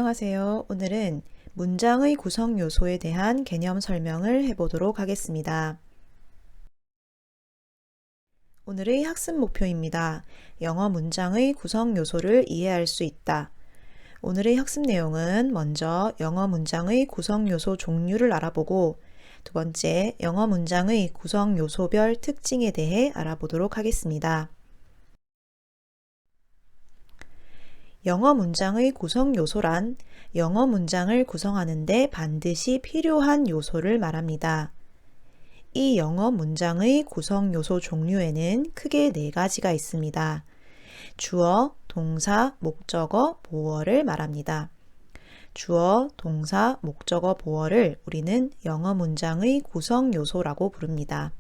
안녕하세요. 오늘은 문장의 구성 요소에 대한 개념 설명을 해보도록 하겠습니다. 오늘의 학습 목표입니다. 영어 문장의 구성 요소를 이해할 수 있다. 오늘의 학습 내용은 먼저 영어 문장의 구성 요소 종류를 알아보고 두 번째, 영어 문장의 구성 요소별 특징에 대해 알아보도록 하겠습니다. 영어 문장의 구성 요소란 영어 문장을 구성하는 데 반드시 필요한 요소를 말합니다. 이 영어 문장의 구성 요소 종류에는 크게 4가지가 있습니다. 주어, 동사, 목적어, 보어를 말합니다. 주어, 동사, 목적어, 보어를 우리는 영어 문장의 구성 요소라고 부릅니다.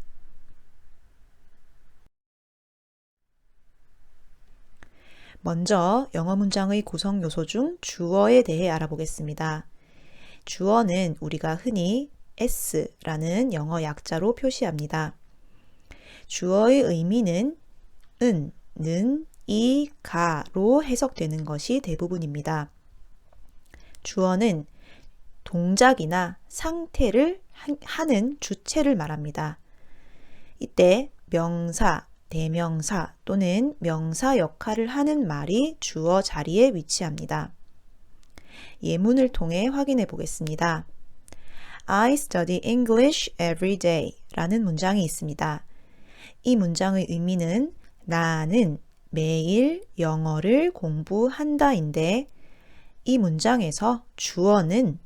먼저 영어 문장의 구성 요소 중 주어에 대해 알아보겠습니다. 주어는 우리가 흔히 s라는 영어 약자로 표시합니다. 주어의 의미는 은, 는, 이, 가로 해석되는 것이 대부분입니다. 주어는 동작이나 상태를 하는 주체를 말합니다. 이때 명사, 대명사 또는 명사 역할을 하는 말이 주어 자리에 위치합니다. 예문을 통해 확인해 보겠습니다. I study English every day 라는 문장이 있습니다. 이 문장의 의미는 나는 매일 영어를 공부한다인데 이 문장에서 주어는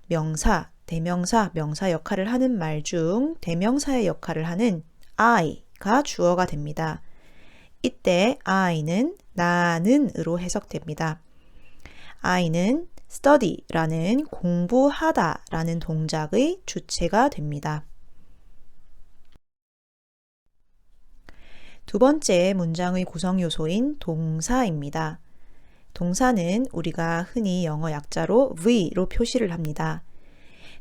명사, 대명사, 명사 역할을 하는 말 중 대명사의 역할을 하는 I가 주어가 됩니다. 이때 I는 나는으로 해석됩니다. I는 study라는 공부하다 라는 동작의 주체가 됩니다. 두 번째 문장의 구성 요소인 동사입니다. 동사는 우리가 흔히 영어 약자로 V로 표시를 합니다.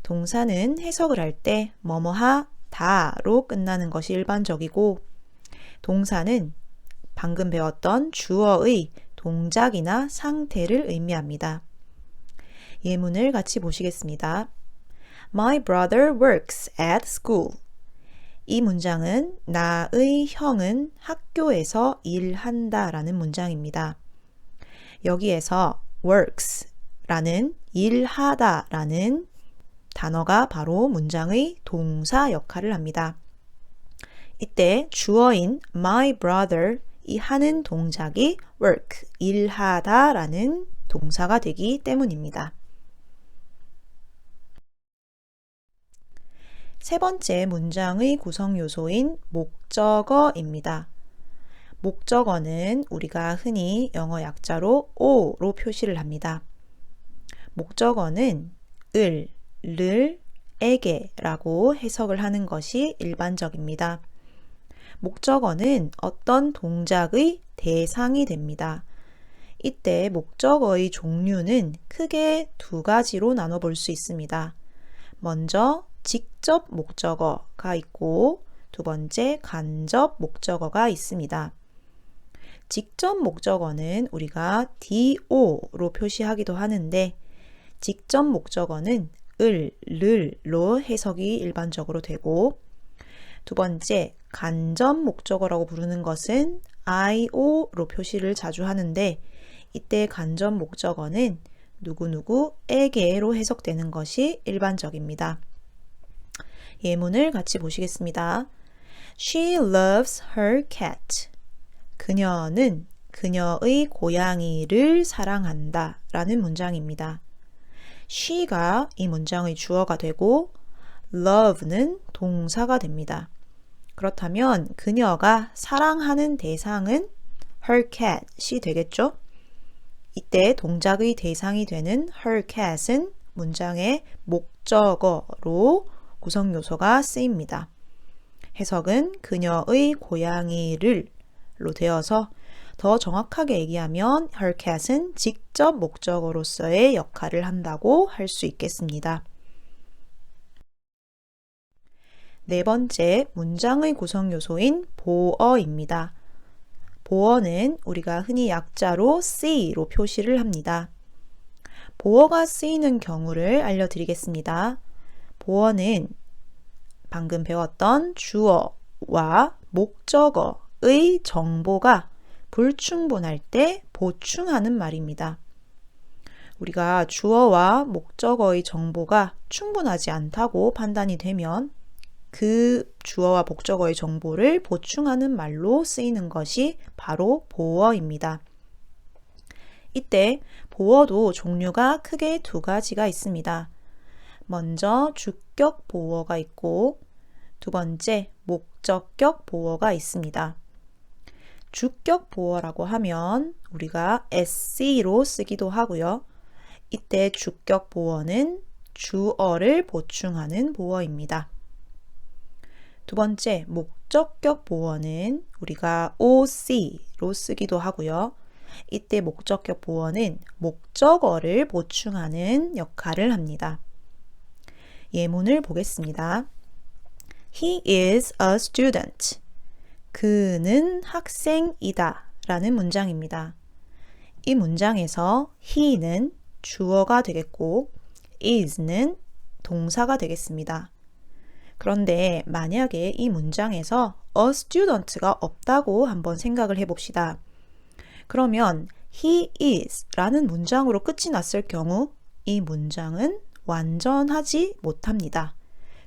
동사는 해석을 할 때 뭐뭐하다로 끝나는 것이 일반적이고 동사는 방금 배웠던 주어의 동작이나 상태를 의미합니다. 예문을 같이 보시겠습니다. My brother works at school. 이 문장은 나의 형은 학교에서 일한다 라는 문장입니다. 여기에서 works 라는 일하다 라는 단어가 바로 문장의 동사 역할을 합니다. 이때 주어인 my brother 이 하는 동작이 work, 일하다 라는 동사가 되기 때문입니다. 세 번째 문장의 구성 요소인 목적어입니다. 목적어는 우리가 흔히 영어 약자로 o로 표시를 합니다. 목적어는 을, 를, 에게 라고 해석을 하는 것이 일반적입니다. 목적어는 어떤 동작의 대상이 됩니다. 이때 목적어의 종류는 크게 2가지로 나눠볼 수 있습니다. 먼저 직접 목적어가 있고 두 번째 간접 목적어가 있습니다. 직접 목적어는 우리가 DO로 표시하기도 하는데 직접 목적어는 을, 를로 해석이 일반적으로 되고 두 번째 간접 목적어라고 부르는 것은 IO로 표시를 자주 하는데 이때 간접 목적어는 누구누구에게로 해석되는 것이 일반적입니다. 예문을 같이 보시겠습니다. She loves her cat. 그녀는 그녀의 고양이를 사랑한다 라는 문장입니다. she가 이 문장의 주어가 되고 love는 동사가 됩니다. 그렇다면 그녀가 사랑하는 대상은 her cat이 되겠죠? 이때 동작의 대상이 되는 her cat은 문장의 목적어로 구성 요소가 쓰입니다. 해석은 그녀의 고양이를 로 되어서 더 정확하게 얘기하면 her cat은 직접 목적어로서의 역할을 한다고 할 수 있겠습니다. 네 번째 문장의 구성 요소인 보어입니다. 보어는 우리가 흔히 약자로 C로 표시를 합니다. 보어가 쓰이는 경우를 알려드리겠습니다. 보어는 방금 배웠던 주어와 목적어의 정보가 불충분할 때 보충하는 말입니다. 우리가 주어와 목적어의 정보가 충분하지 않다고 판단이 되면 그 주어와 목적어의 정보를 보충하는 말로 쓰이는 것이 바로 보어입니다. 이때 보어도 종류가 크게 두 가지가 있습니다. 먼저 주격 보어가 있고 두 번째 목적격 보어가 있습니다. 주격 보어라고 하면 우리가 SC로 쓰기도 하고요. 이때 주격 보어는 주어를 보충하는 보어입니다. 두 번째 목적격 보어는 우리가 OC로 쓰기도 하고요. 이때 목적격 보어는 목적어를 보충하는 역할을 합니다. 예문을 보겠습니다. He is a student. 그는 학생이다 라는 문장입니다. 이 문장에서 he는 주어가 되겠고 is는 동사가 되겠습니다. 그런데 만약에 이 문장에서 a student가 없다고 한번 생각을 해봅시다. 그러면 he is 라는 문장으로 끝이 났을 경우 이 문장은 완전하지 못합니다.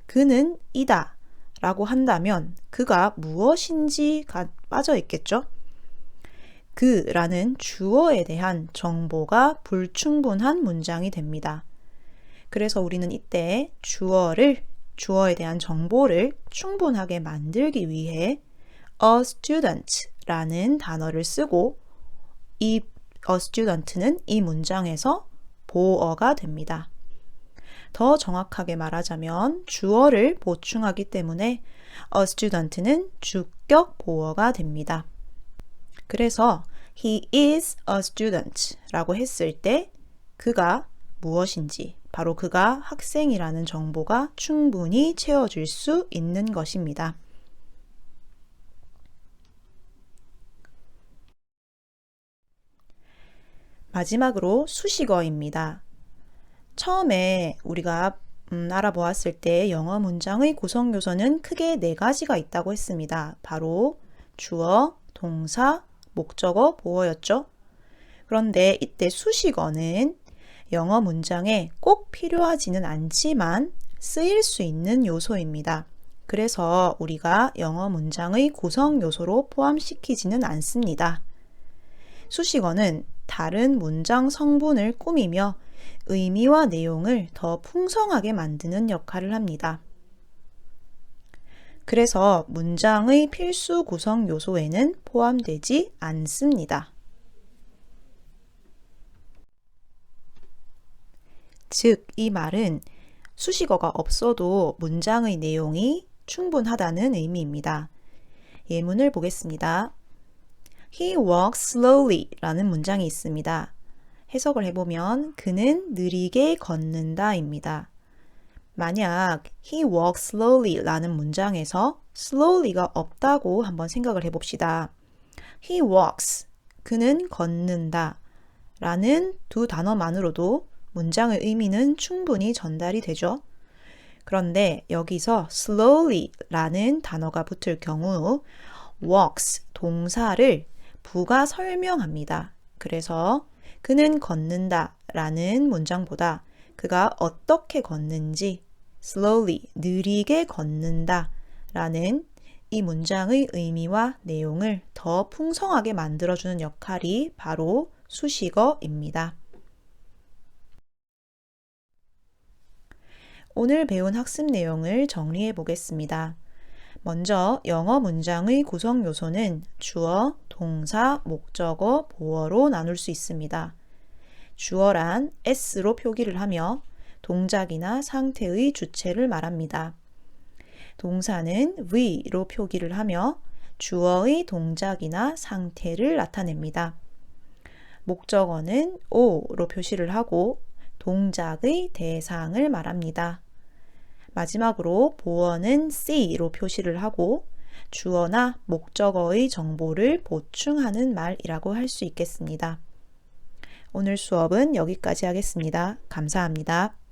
그는 이다 라고 한다면 그가 무엇인지가 빠져 있겠죠? 그라는 주어에 대한 정보가 불충분한 문장이 됩니다. 그래서 우리는 이때 주어에 대한 정보를 충분하게 만들기 위해 a student 라는 단어를 쓰고 이 a student는 이 문장에서 보어가 됩니다. 더 정확하게 말하자면 주어를 보충하기 때문에 a student는 주격 보어가 됩니다. 그래서 he is a student 라고 했을 때 그가 무엇인지 바로 그가 학생이라는 정보가 충분히 채워질 수 있는 것입니다. 마지막으로 수식어입니다. 처음에 우리가 알아보았을 때 영어 문장의 구성 요소는 크게 네 가지가 있다고 했습니다. 바로 주어, 동사, 목적어, 보어였죠. 그런데 이때 수식어는 영어 문장에 꼭 필요하지는 않지만 쓰일 수 있는 요소입니다. 그래서 우리가 영어 문장의 구성 요소로 포함시키지는 않습니다. 수식어는 다른 문장 성분을 꾸미며 의미와 내용을 더 풍성하게 만드는 역할을 합니다. 그래서 문장의 필수 구성 요소에는 포함되지 않습니다. 즉, 이 말은 수식어가 없어도 문장의 내용이 충분하다는 의미입니다. 예문을 보겠습니다. He walks slowly 라는 문장이 있습니다. 해석을 해보면 그는 느리게 걷는다 입니다. 만약 he walks slowly 라는 문장에서 slowly가 없다고 한번 생각을 해봅시다. he walks, 그는 걷는다 라는 두 단어만으로도 문장의 의미는 충분히 전달이 되죠. 그런데 여기서 slowly 라는 단어가 붙을 경우 walks, 동사를 부가 설명합니다. 그래서 그는 걷는다 라는 문장보다 그가 어떻게 걷는지 slowly, 느리게 걷는다 라는 이 문장의 의미와 내용을 더 풍성하게 만들어주는 역할이 바로 수식어입니다. 오늘 배운 학습 내용을 정리해 보겠습니다. 먼저 영어 문장의 구성 요소는 주어, 동사, 목적어, 보어로 나눌 수 있습니다. 주어란 S로 표기를 하며 동작이나 상태의 주체를 말합니다. 동사는 V로 표기를 하며 주어의 동작이나 상태를 나타냅니다. 목적어는 O로 표시를 하고 동작의 대상을 말합니다. 마지막으로 보어는 C로 표시를 하고 주어나 목적어의 정보를 보충하는 말이라고 할 수 있겠습니다. 오늘 수업은 여기까지 하겠습니다. 감사합니다.